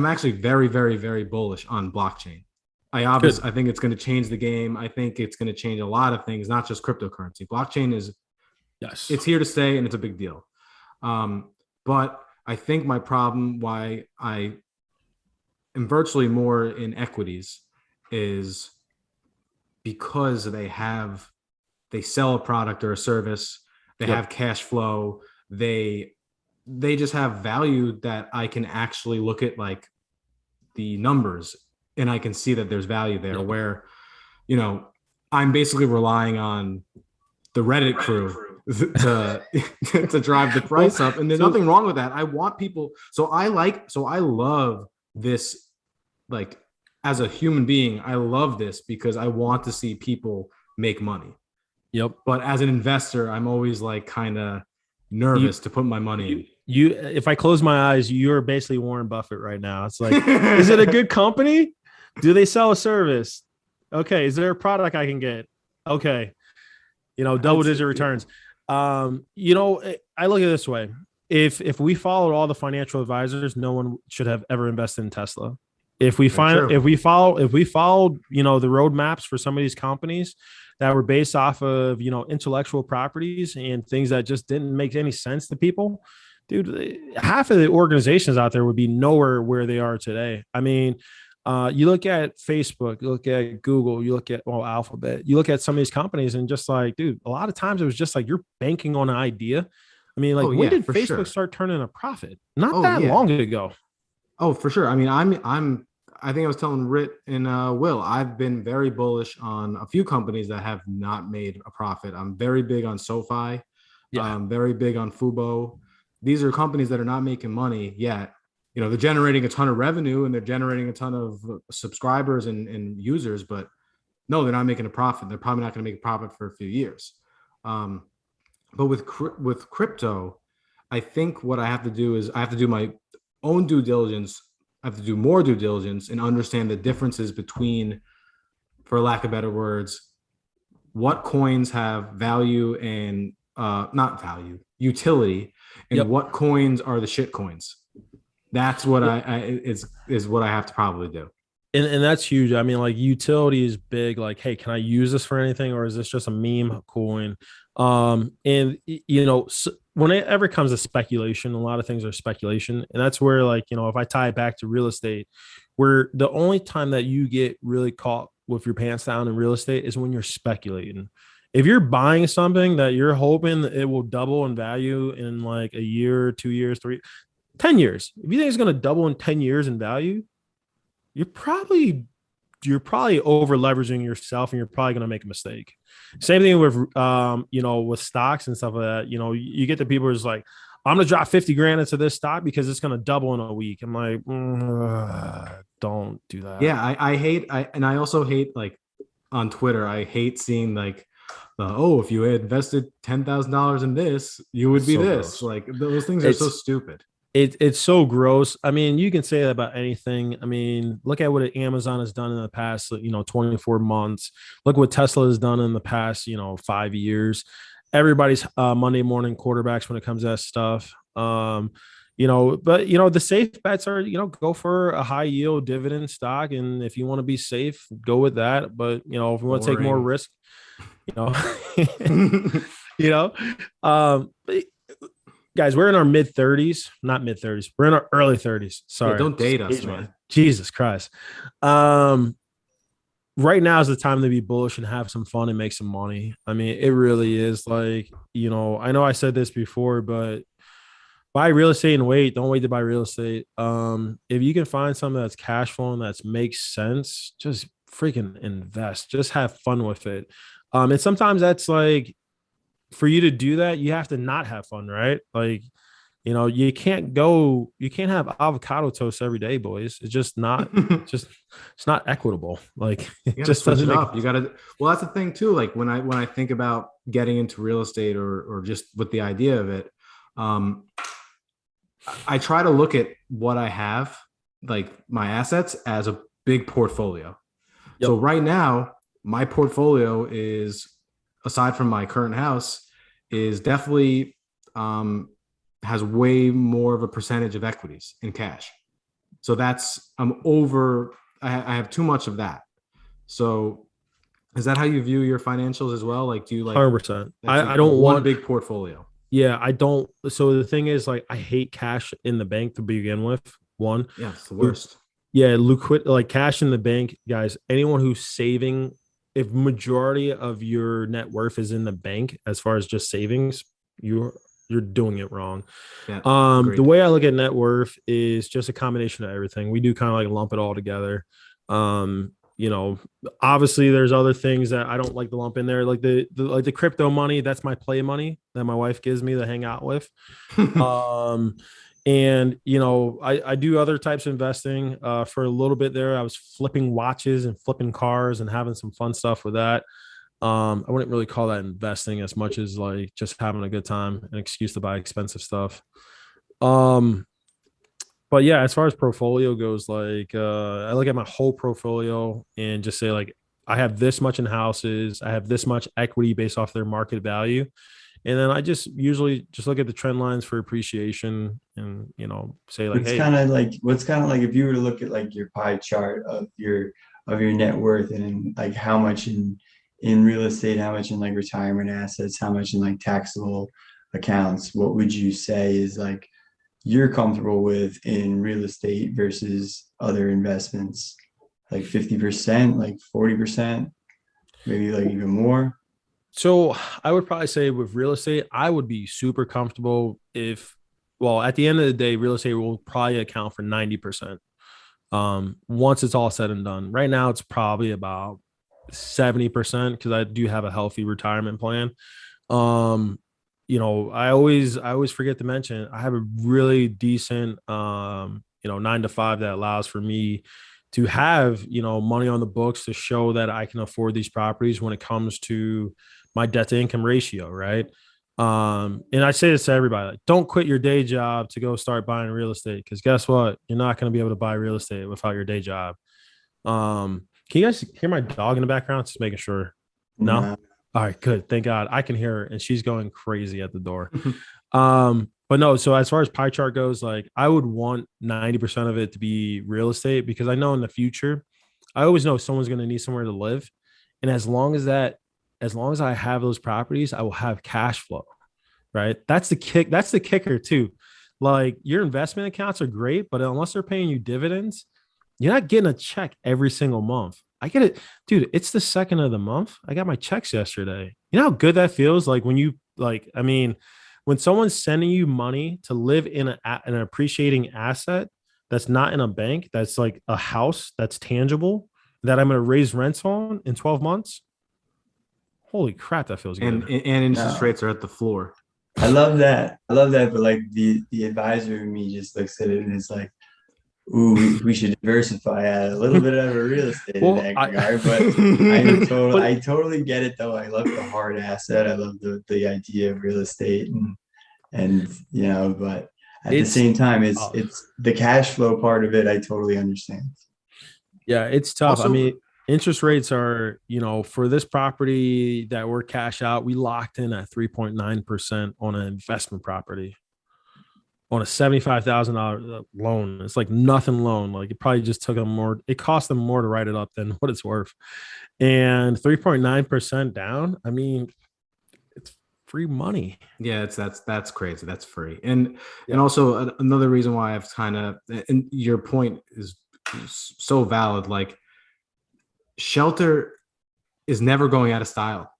actually very, very, very bullish on blockchain. I think it's going to change the game. I think it's going to change a lot of things, not just cryptocurrency. Blockchain is, yes, it's here to stay, and it's a big deal. But I think my problem, why I am virtually more in equities, is because they sell a product or a service, they have cash flow, they just have value that I can actually look at like the numbers and I can see that there's value there. Where, I'm basically relying on the Reddit crew to drive the price up, and there's nothing wrong with that. I want people, I love this, like, as a human being, I love this because I want to see people make money. Yep. But as an investor, I'm always like kind of nervous to put my money in. If I close my eyes, you're basically Warren Buffett right now. It's like, is it a good company? Do they sell a service? Okay. Is there a product I can get? Okay. Double-digit returns. I look at it this way. If we followed all the financial advisors, no one should have ever invested in Tesla. If we followed, the roadmaps for some of these companies that were based off of, intellectual properties and things that just didn't make any sense to people, dude, half of the organizations out there would be nowhere where they are today. I mean, you look at Facebook, you look at Google, you look at Alphabet, you look at some of these companies, and just like, dude, a lot of times it was just like you're banking on an idea. I mean, like, when did Facebook start turning a profit? Not that long ago. Oh, for sure. I mean, I think I was telling Rit and Will, I've been very bullish on a few companies that have not made a profit. I'm very big on SoFi. I'm very big on Fubo. These are companies that are not making money yet. They're generating a ton of revenue and they're generating a ton of subscribers and users, but no, they're not making a profit. They're probably not going to make a profit for a few years. But with crypto, I think what I have to do is I have to do my own due diligence. I have to do more due diligence and understand the differences between, for lack of better words, what coins have value and utility, and what coins are the shit coins. That's what is what I have to probably do. and that's huge. I mean, like utility is big. Like, hey, can I use this for anything, or is this just a meme coin? And when it ever comes to speculation, a lot of things are speculation, and that's where, like, if I tie it back to real estate, where the only time that you get really caught with your pants down in real estate is when you're speculating. If you're buying something that you're hoping that it will double in value in like a year, 2 years, 10 years, if you think it's going to double in 10 years in value, you're probably over leveraging yourself, and you're probably going to make a mistake. Same thing with with stocks and stuff like that. You get the people who's like, I'm gonna drop 50 grand into this stock because it's gonna double in a week. I'm like, don't do that. Yeah, I also hate, like, on Twitter, I hate seeing like, if you had invested $10,000 in this, you would be this. Gross. Like, those things are so stupid. It's so gross. I mean, you can say that about anything. I mean, look at what Amazon has done in the past, 24 months. Look what Tesla has done in the past, 5 years. Everybody's Monday morning quarterbacks when it comes to that stuff. But the safe bets are, go for a high yield dividend stock. And if you want to be safe, go with that. But, if you want to take more risk, guys, we're in our mid 30s, not mid 30s. We're in our early 30s. Sorry. Yeah, don't date us, man. Jesus Christ. Right now is the time to be bullish and have some fun and make some money. I mean, it really is. Like, I know I said this before, but buy real estate and wait. Don't wait to buy real estate. If you can find something that's cash flowing, that makes sense, just freaking invest. Just have fun with it. And sometimes that's like, for you to do that, you have to not have fun, right? Like, you can't have avocado toast every day, boys. It's just not, it's not equitable. Like, it just doesn't up. You gotta, well, that's the thing too. Like when I think about getting into real estate or just with the idea of it, I try to look at what I have, like my assets, as a big portfolio. Yep. So right now, my portfolio is, aside from my current house, is definitely has way more of a percentage of equities in cash. So that's, I have too much of that. So is that how you view your financials as well? Like, do you like 100%? I don't want one big portfolio. Yeah, I don't. So the thing is, like, I hate cash in the bank to begin with. One. Yeah, it's the worst. Yeah, like cash in the bank, guys. Anyone who's saving, if majority of your net worth is in the bank, as far as just savings, you're doing it wrong. Yeah, the way I look at net worth is just a combination of everything. We do kind of like lump it all together. Obviously there's other things that I don't like to lump in there, like the crypto money. That's my play money that my wife gives me to hang out with. And I do other types of investing. For a little bit there, I was flipping watches and flipping cars and having some fun stuff with that. I wouldn't really call that investing as much as like just having a good time, an excuse to buy expensive stuff. But yeah, as far as portfolio goes, like I look at my whole portfolio and just say, like, I have this much in houses, I have this much equity based off their market value. And then I just usually just look at the trend lines for appreciation and, say like, it's kind of like, if you were to look at like your pie chart of your net worth and like how much in real estate, how much in like retirement assets, how much in like taxable accounts, what would you say is like you're comfortable with in real estate versus other investments? Like 50%, like 40%, maybe like even more? So I would probably say with real estate, I would be super comfortable at the end of the day, real estate will probably account for 90%. Once it's all said and done. Right now, it's probably about 70% because I do have a healthy retirement plan. I always forget to mention, I have a really decent, 9 to 5 that allows for me to have, money on the books to show that I can afford these properties when it comes to my debt to income ratio. Right. And I say this to everybody, like, don't quit your day job to go start buying real estate. Cause guess what? You're not going to be able to buy real estate without your day job. Can you guys hear my dog in the background? Just making sure. No? No. All right, good. Thank God. I can hear her and she's going crazy at the door. But no, so as far as pie chart goes, like I would want 90% of it to be real estate because I know in the future, I always know someone's going to need somewhere to live. And as long as I have those properties, I will have cash flow, right? That's the kicker too. Like your investment accounts are great, but unless they're paying you dividends, you're not getting a check every single month. I get it, dude. It's the second of the month. I got my checks yesterday. You know how good that feels? Like when you I mean, when someone's sending you money to live in an appreciating asset that's not in a bank, that's like a house that's tangible that I'm going to raise rents on in 12 months. Holy crap, that feels good. And interest rates are at the floor. I love that. But like the advisor in me just looks at it and is like, ooh, we should diversify a little bit of a real estate in that regard. But I totally get it though. I love the hard asset. I love the idea of real estate and but at the same time it's the cash flow part of it. I totally understand. Yeah, it's tough. Also, I mean, interest rates are, for this property that we're cash out, we locked in at 3.9% on an investment property on a $75,000 loan. It's like nothing loan. Like it probably just took them more. It cost them more to write it up than what it's worth. And 3.9% down. I mean, it's free money. Yeah, that's crazy. That's free. And also another reason why I've kind of, and your point is so valid. Like shelter is never going out of style.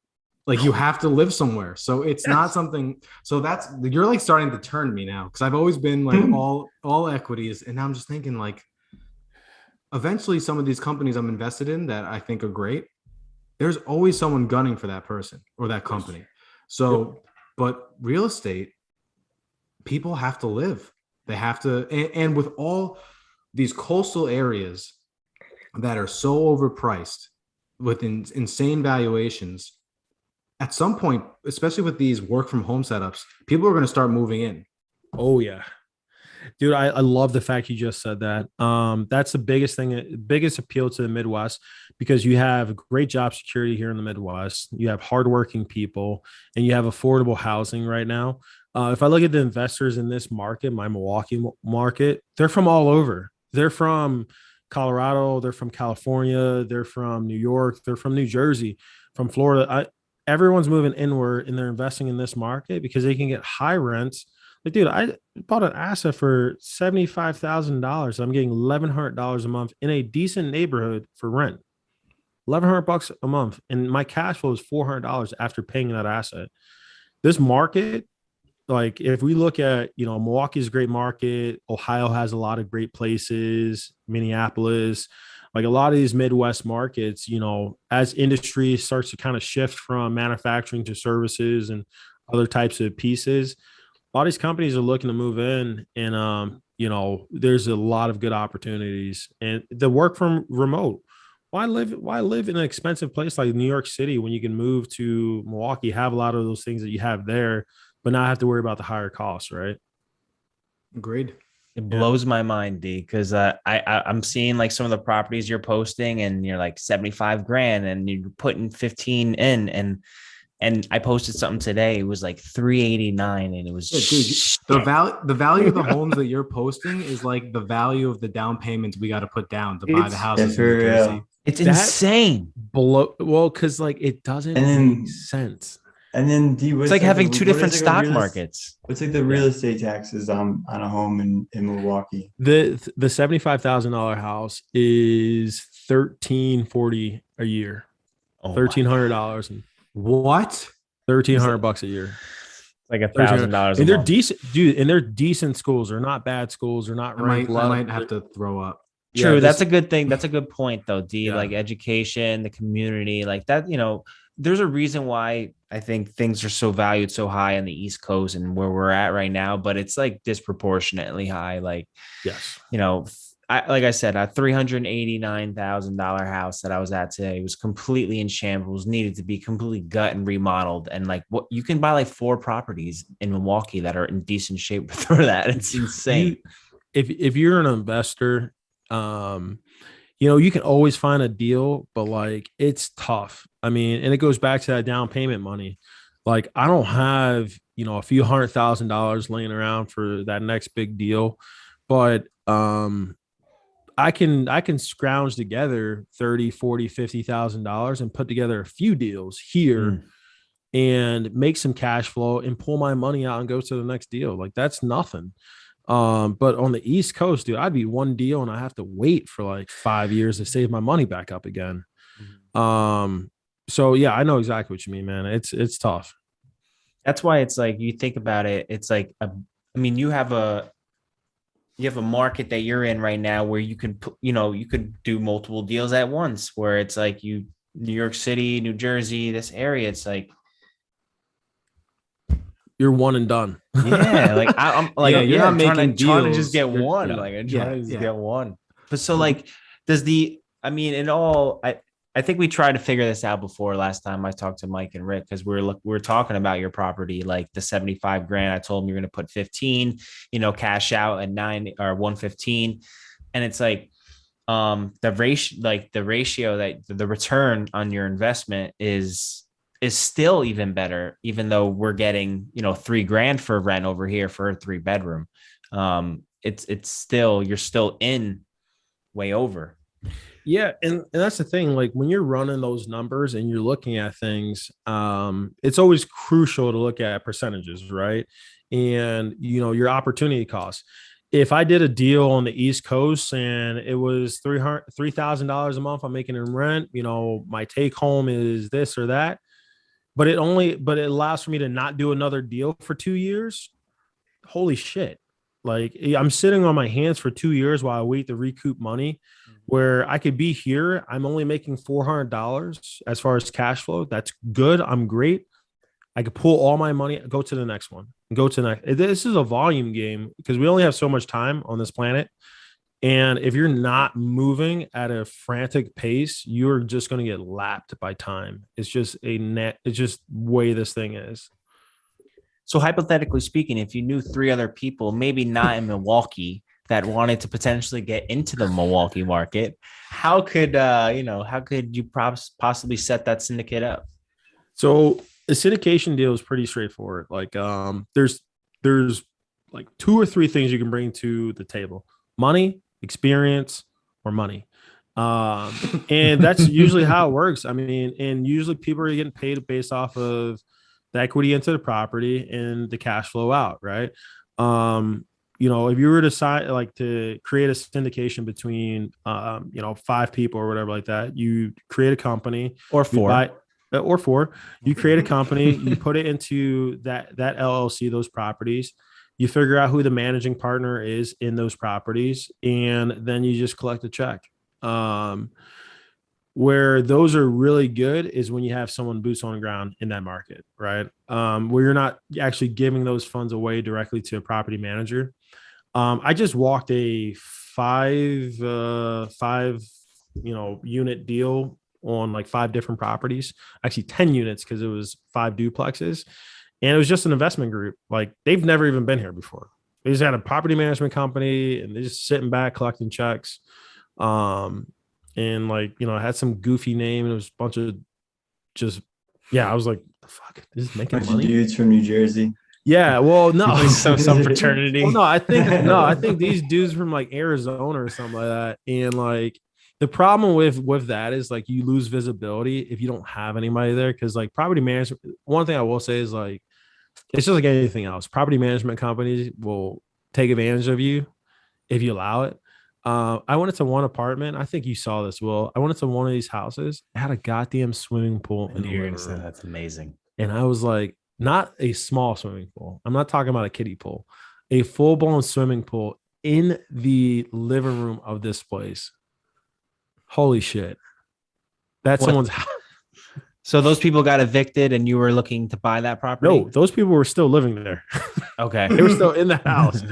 Like you have to live somewhere. So it's not something. So you're like starting to turn me now. Cause I've always been like all equities. And now I'm just thinking like, eventually some of these companies I'm invested in that I think are great, there's always someone gunning for that person or that company. So, but real estate, people have to live. They have to, and with all these coastal areas that are so overpriced with insane valuations, at some point, especially with these work from home setups, people are going to start moving in. Oh yeah. Dude, I love the fact you just said that. That's the biggest thing, biggest appeal to the Midwest, because you have great job security here in the Midwest. You have hardworking people and you have affordable housing right now. If I look at the investors in this market, my Milwaukee market, they're from all over. They're from Colorado, they're from California, they're from New York, they're from New Jersey, from Florida. Everyone's moving inward and they're investing in this market because they can get high rents. Like, dude, I bought an asset for $75,000. I'm getting $1,100 a month in a decent neighborhood for rent. $1,100 a month, and my cash flow is $400 after paying that asset. This market, like, if we look at, Milwaukee's a great market. Ohio has a lot of great places. Minneapolis, like a lot of these Midwest markets, as industry starts to kind of shift from manufacturing to services and other types of pieces, a lot of these companies are looking to move in, and there's a lot of good opportunities. And the work from remote. Why live in an expensive place like New York City when you can move to Milwaukee, have a lot of those things that you have there, but not have to worry about the higher costs, right? Agreed. It blows my mind, D, because I'm seeing like some of the properties you're posting, and you're like 75 grand, and you're putting 15 in, and I posted something today. It was like 389, and it was the value of the homes that you're posting is like the value of the down payments we got to put down to buy the houses in New Jersey. It's insane. Because like it doesn't make sense. And then it's like having two different stock markets. What's like the real estate taxes on a home in Milwaukee? The $75,000 house is $1,340 a year. $1,300. What? $1,300 a year. Like $1,000. And they're decent, dude. And they're decent schools. They're not bad schools. They're not ranked low. I might have to throw up. True. That's a good thing. That's a good point, though, D. Yeah. Like education, the community, like that. There's a reason why I think things are so valued so high on the East Coast and where we're at right now, but it's like disproportionately high. Like, yes, like I said, a $389,000 house that I was at today was completely in shambles, needed to be completely gut and remodeled. And like, what you can buy like 4 properties in Milwaukee that are in decent shape for that. It's insane. If you're an investor, you can always find a deal, but like it's tough. I mean, and it goes back to that down payment money. Like I don't have, a few $100,000 laying around for that next big deal, but I can scrounge together 30, 40, $50,000 and put together a few deals here and make some cash flow and pull my money out and go to the next deal. Like that's nothing. But on the East Coast, dude, I'd be one deal and I have to wait for like 5 years to save my money back up again. So yeah, I know exactly what you mean, man. It's tough. That's why it's like, you think about it, it's like, I mean, you have a market that you're in right now where you can, you could do multiple deals at once, where it's like New York City, New Jersey, this area, it's like, you're one and done. Yeah. Like I'm like, you're not making trying to just deals. get You're- one. yeah. Like I'm Yeah, trying to just yeah. get one. But so like, I mean, in all, I think we tried to figure this out before last time I talked to Mike and Rick, because we were talking about your property, like the 75 grand. I told him you're going to put 15, cash out at 9 or 115. And it's like, the ratio that the return on your investment is still even better, even though we're getting, $3,000 for rent over here for a 3-bedroom. It's still, you're still in way over. Yeah, and that's the thing. Like when you're running those numbers and you're looking at things, it's always crucial to look at percentages, right? And your opportunity cost. If I did a deal on the East Coast and it was $3,000 a month I'm making in rent, my take home is this or that, but it allows for me to not do another deal for 2 years. Holy shit. Like I'm sitting on my hands for 2 years while I wait to recoup money, where I could be here. I'm only making $400 as far as cash flow. That's good. I'm great. I could pull all my money, go to the next one, go to the next. This is a volume game because we only have so much time on this planet. And if you're not moving at a frantic pace, you're just going to get lapped by time. It's just it's just way this thing is. So hypothetically speaking, if you knew 3 other people, maybe not in Milwaukee, that wanted to potentially get into the Milwaukee market, how could you possibly set that syndicate up? So the syndication deal is pretty straightforward. Like there's like 2 or 3 things you can bring to the table: money, experience, or money. And that's usually how it works. I mean, and usually people are getting paid based off of the equity into the property and the cash flow out, right? If you were to create a syndication between 5 people or whatever like that, you create a company Or 4. or 4, you create a company, you put it into that LLC, those properties, you figure out who the managing partner is in those properties, and then you just collect a check. Where those are really good is when you have someone boots on the ground in that market, right? Where you're not actually giving those funds away directly to a property manager. I just walked a 5 unit deal on like 5 different properties, actually 10 units, because it was 5 duplexes, and it was just an investment group. Like they've never even been here before. They just had a property management company and they're just sitting back collecting checks. And had some goofy name. It was a bunch of I was like, the fuck, this is making money. Dudes from New Jersey. Yeah, well, no, some fraternity. Well, I think these dudes from like Arizona or something like that. And like the problem with that is like you lose visibility if you don't have anybody there. Because like property management, one thing I will say is like it's just like anything else. Property management companies will take advantage of you if you allow it. I went into one apartment. I think you saw this, Will. I went into one of these houses. It had a goddamn swimming pool in the living room. That's amazing. And I was like, not a small swimming pool. I'm not talking about a kiddie pool. A full-blown swimming pool in the living room of this place. Holy shit. That's someone's house. So those people got evicted and you were looking to buy that property? No, those people were still living there. Okay. They were still in the house.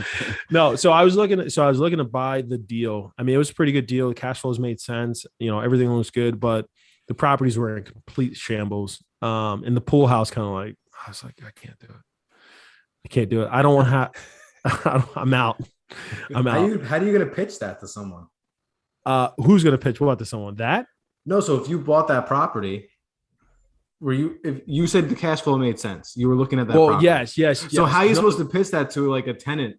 No, so I was looking to buy the deal. I mean, it was a pretty good deal. The cash flows made sense. Everything was good, but the properties were in complete shambles. And the pool house kind of like, I was like, I can't do it. I don't want to I'm out. I'm out. How are you going to pitch that to someone? Who's going to pitch what to someone? That? No, so if you bought that property, if you said the cash flow made sense, you were looking at that. Well, property. yes. So how are you supposed to pitch that to like a tenant?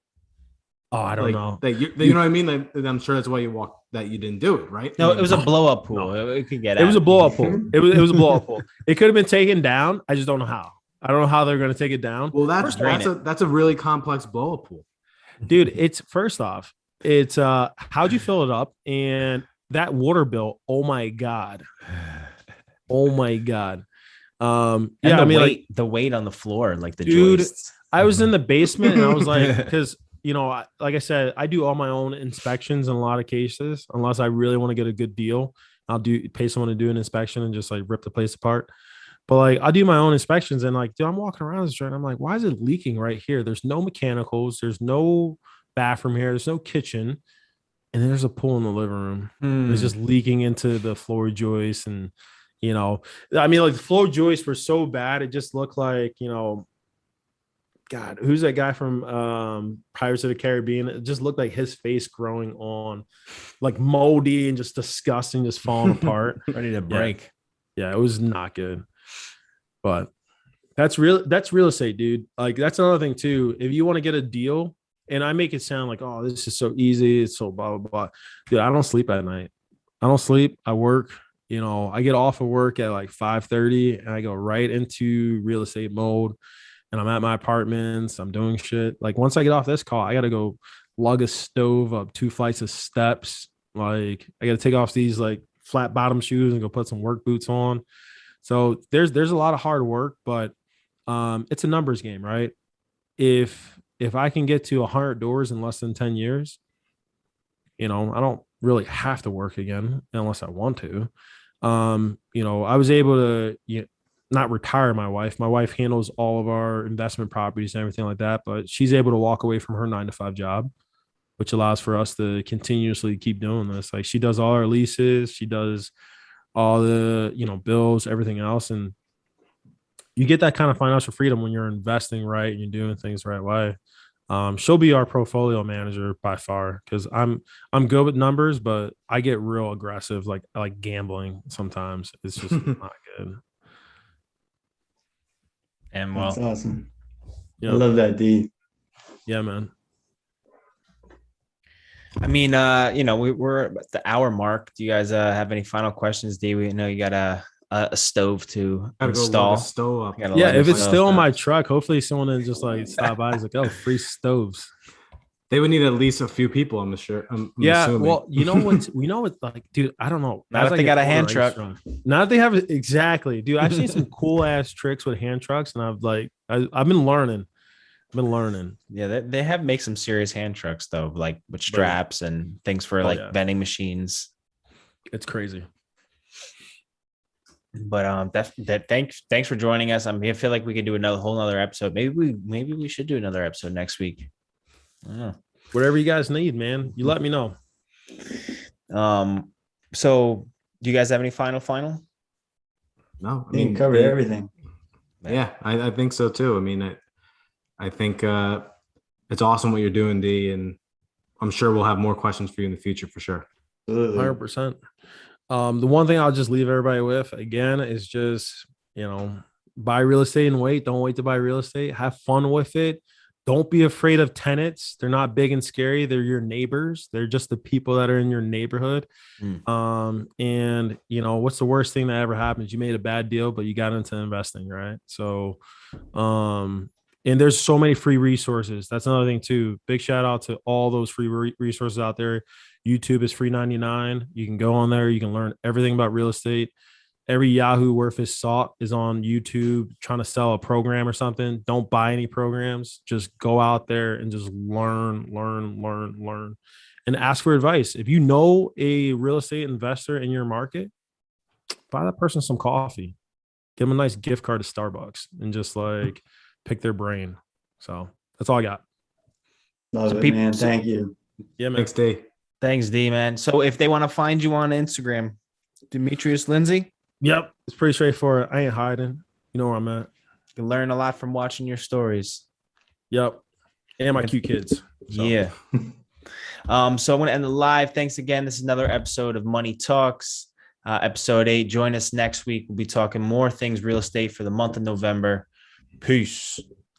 Oh, I don't know. You know what I mean? Like, I'm sure that's why you didn't do it, right? No, it was a blow up pool. No. It could get It was a out. blow up pool. It was a blow up pool. It could have been taken down. I just don't know how. I don't know how they're going to take it down. Well, that's a really complex blow up pool, dude. It's first off, it's how'd you fill it up, and that water bill. Oh my god. Oh my god. And yeah, I mean, like the weight on the floor, like the dude, joists. I was in the basement and I was like, because like I said, I do all my own inspections in a lot of cases, unless I really want to get a good deal. I'll pay someone to do an inspection and just like rip the place apart. But like I'll do my own inspections and like, dude, I'm walking around this joint. I'm like, why is it leaking right here? There's no mechanicals, there's no bathroom here, there's no kitchen, and there's a pool in the living room. It's just leaking into the floor joists, and I mean, like the floor joists were so bad, it just looked like, God, who's that guy from Pirates of the Caribbean? It just looked like his face growing on, like moldy and just disgusting, just falling apart, ready to break. Yeah, it was not good. But that's real estate, dude. Like that's another thing too. If you want to get a deal, and I make it sound like, oh, this is so easy, it's so blah blah blah. Dude, I don't sleep at night. I don't sleep. I work. I get off of work at like 5:30 and I go right into real estate mode. And I'm at my apartments. I'm doing shit. Like once I get off this call, I got to go lug a stove up 2 flights of steps. Like I got to take off these like flat bottom shoes and go put some work boots on. So there's a lot of hard work, but it's a numbers game, right? If I can get to 100 doors in less than 10 years, I don't really have to work again unless I want to. I was able to not retire my wife. My wife handles all of our investment properties and everything like that, but she's able to walk away from her 9-to-5 job, which allows for us to continuously keep doing this. Like she does all our leases, she does all the, bills, everything else. And you get that kind of financial freedom when you're investing right and you're doing things the right way. She'll be our portfolio manager by far, because I'm good with numbers, but I get real aggressive, like gambling sometimes. It's just not good. And That's well, awesome. I love that, D. Yeah, man. I mean, we're at the hour mark. Do you guys have any final questions, D? We know you got a stove to install. Stove up. Yeah, if it's still in my truck, hopefully someone will just like stop by. He's like, oh, free stoves. They would need at least a few people, I'm sure. I'm assuming. Well, what, like, dude, I don't know. Not if they got a hand truck. Not if they have exactly, dude. I've seen some cool ass tricks with hand trucks, and I've been learning. Yeah, they make some serious hand trucks though, like with straps and things for vending machines. It's crazy. But thanks for joining us. I feel like we could do whole nother episode. Maybe we should do another episode next week. I don't know. Whatever you guys need, man. You let me know. So do you guys have any final? No, I mean, covered everything. Yeah, I think so too. I mean, I think it's awesome what you're doing, D, and I'm sure we'll have more questions for you in the future for sure. 100%. The one thing I'll just leave everybody with again is just, buy real estate and wait. Don't wait to buy real estate. Have fun with it. Don't be afraid of tenants. They're not big and scary. They're your neighbors. They're just the people that are in your neighborhood. And what's the worst thing that ever happens? You made a bad deal, but you got into investing, right? So, and there's so many free resources. That's another thing too. Big shout out to all those free resources out there. YouTube is free 99. You can go on there. You can learn everything about real estate. Every Yahoo worth his salt is on YouTube trying to sell a program or something. Don't buy any programs. Just go out there and just learn, and ask for advice. If you know a real estate investor in your market, buy that person some coffee. Give them a nice gift card to Starbucks and just like pick their brain. So that's all I got. Love it, man. Thank you. Yeah, man. Thanks, D. Thanks, D, man. So if they want to find you on Instagram, Demetrius Lindsey. Yep. It's pretty straightforward. I ain't hiding. You know where I'm at. You can learn a lot from watching your stories. Yep. And my cute kids. So. Yeah. So I'm going to end the live. Thanks again. This is another episode of Money Talks, episode 8. Join us next week. We'll be talking more things real estate for the month of November. Peace.